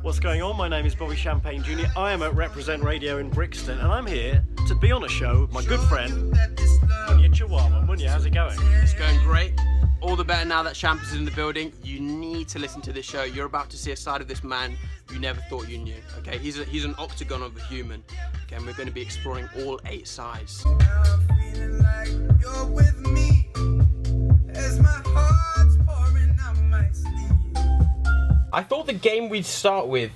What's going on? My name is Bobby Champagne Jr. I am at Reprezent Radio in Brixton, and I'm here to be on a show with my good friend, Munya Chihuahua. Munya, how's it going? It's going great. All the better now that Champ is in the building. You need to listen to this show. You're about to see a side of this man you never thought you knew. Okay, he's an octagon of a human. Okay, and we're going to be exploring all 8 sides. I'm feeling like you're with me as my heart's pouring out my sleeve. I thought the game we'd start with,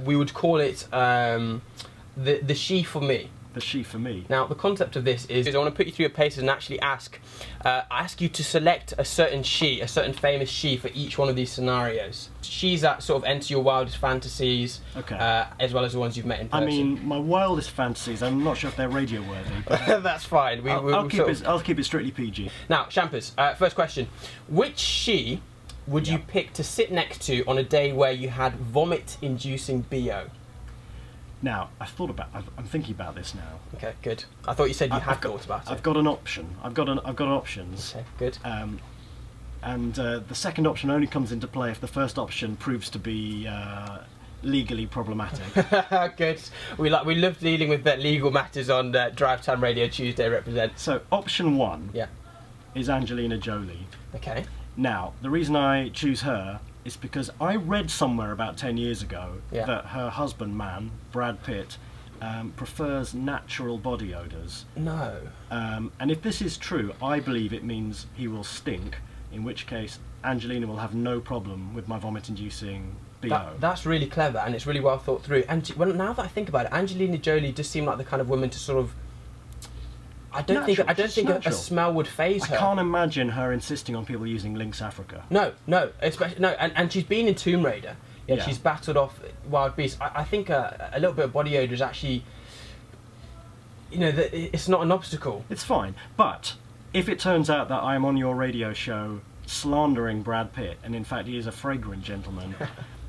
we would call it the she for me. The she for me. Now, the concept of this is I want to put you through your paces and actually ask you to select a certain famous she for each one of these scenarios. She's that sort of enter your wildest fantasies, Okay. As well as the ones you've met in person. I mean, my wildest fantasies, I'm not sure if they're radio worthy, but that's fine. I'll keep it strictly PG. Now, Champers, first question. Which she would you pick to sit next to on a day where you had vomit-inducing BO? Now, I'm thinking about this now. Okay, good. I thought you said you had thought about it. I've got an option. I've got options. Okay, good. And the second option only comes into play if the first option proves to be legally problematic. Good. We love dealing with legal matters on Drive Time Radio Tuesday Represent. So option 1 Yeah. is Angelina Jolie. Okay. Now, the reason I choose her is because I read somewhere about 10 years ago that her husband, Brad Pitt, prefers natural body odours. No. And if this is true, I believe it means he will stink, in which case Angelina will have no problem with my vomit-inducing BO. That's really clever, and it's really well thought through. And now that I think about it, Angelina Jolie does seem like the kind of woman to sort of... I don't think a smell would faze her. I can't imagine her insisting on people using Lynx Africa. No, especially no, and she's been in Tomb Raider. Yeah, she's battled off wild beasts. I think a little bit of body odour is actually, it's not an obstacle. It's fine, but if it turns out that I'm on your radio show slandering Brad Pitt, and in fact he is a fragrant gentleman,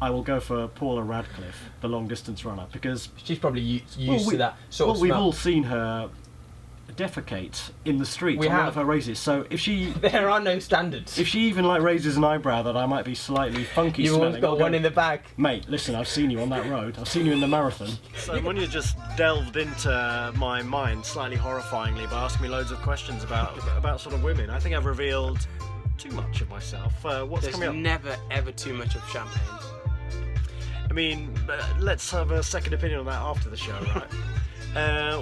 I will go for Paula Radcliffe, the long-distance runner, because she's probably used to that sort of smell. We've all seen her defecate in the streets on one of her races, so if she... There are no standards. If she even raises an eyebrow that I might be slightly funky You've smelling... always got one in the bag. Mate, listen, I've seen you on that road. I've seen you in the marathon. So Munya just delved into my mind slightly horrifyingly by asking me loads of questions about sort of women. I think I've revealed too much of myself. What's coming up? There's never ever too much of champagne. I mean, let's have a second opinion on that after the show, right?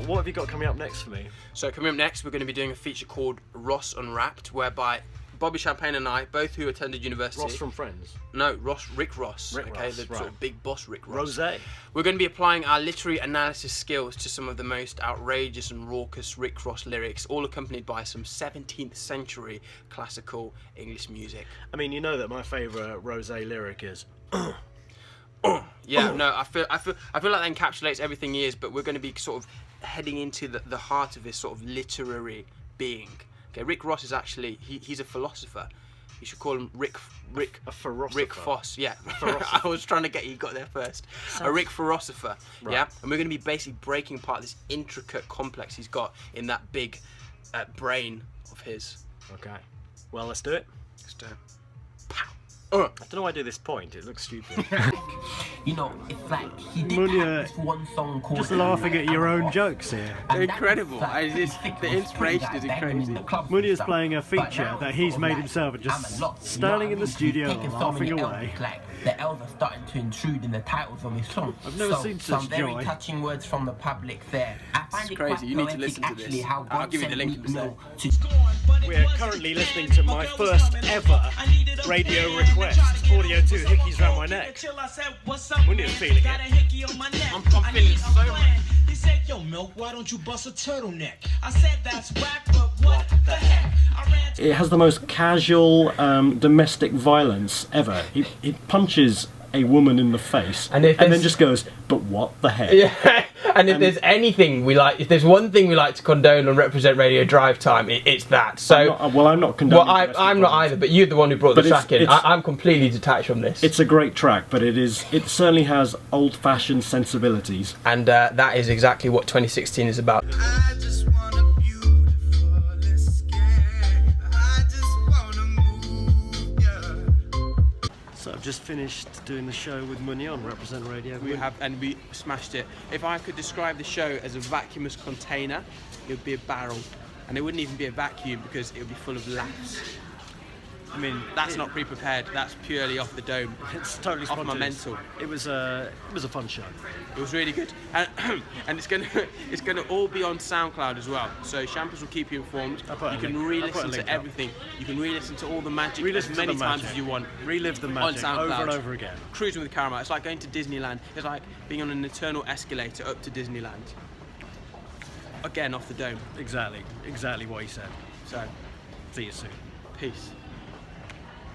What have you got coming up next for me? So coming up next, we're going to be doing a feature called Ross Unwrapped, whereby Bobby Champagne and I, both who attended university... Ross from Friends? No, Rick Ross. Rick Ross, the sort of big boss Rick Ross. Rosé. We're going to be applying our literary analysis skills to some of the most outrageous and raucous Rick Ross lyrics, all accompanied by some 17th century classical English music. I mean, you know that my favourite Rosé lyric is... Yeah, no, I feel like that encapsulates everything he is, but we're going to be sort of heading into the heart of his sort of literary being. Okay, Rick Ross is actually he's a philosopher. You should call him Rick a philosopher. Rick Foss. Yeah, I was trying to get you got there first. A Rick philosopher. Right. Yeah, and we're going to be basically breaking apart this intricate complex he's got in that big brain of his. Okay, well, let's do it. Let's do it. I don't know why I do this point, it looks stupid. You know, it's like he did Munya, have this one song called... just laughing at your own jokes here. They're incredible. The inspiration is crazy. Munya's playing a feature that he's made himself and just standing in the studio laughing away. The elves are starting to intrude in the titles of his song. I've never seen such some very joy. touching words from the public there. I find it crazy. quite You need to poetic, listen to actually, this. how I'll God give you the sent link in a me, sec. We're currently listening to my first ever radio request, Audio 2, Hickeys Round My Neck. Munya's feeling it. I'm feeling it so much. He said, yo, Milk, why don't you bust a turtleneck? I said, that's whack, but what the heck? It has the most casual domestic violence ever. He punches a woman in the face and then just goes, but what the heck? Yeah, and if there's anything we like, if there's one thing we like to condone on Represent Radio Drive Time, it's that. So, I'm not condoning. Well, I'm not either, but you're the one who brought the track in. I'm completely detached from this. It's a great track, but it certainly has old-fashioned sensibilities. And that is exactly what 2016 is about. I just wanna beautiful escape. I just wanna move, yeah. So just finished doing the show with Munir on Reprezent Radio. We have, and we smashed it. If I could describe the show as a vacuumous container, it would be a barrel. And it wouldn't even be a vacuum because it would be full of laughs. I mean, that's not pre-prepared. That's purely off the dome. It's totally off my spontaneous. mental. It was a fun show. It was really good, and it's gonna all be on SoundCloud as well. So Champers will keep you informed. You can re-listen to everything. You can re-listen to all the magic as many times as you want. Relive the magic on SoundCloud. over and over again. Cruising with Karamel. It's like going to Disneyland. It's like being on an eternal escalator up to Disneyland. Again, off the dome. Exactly what he said. So, See you soon. peace.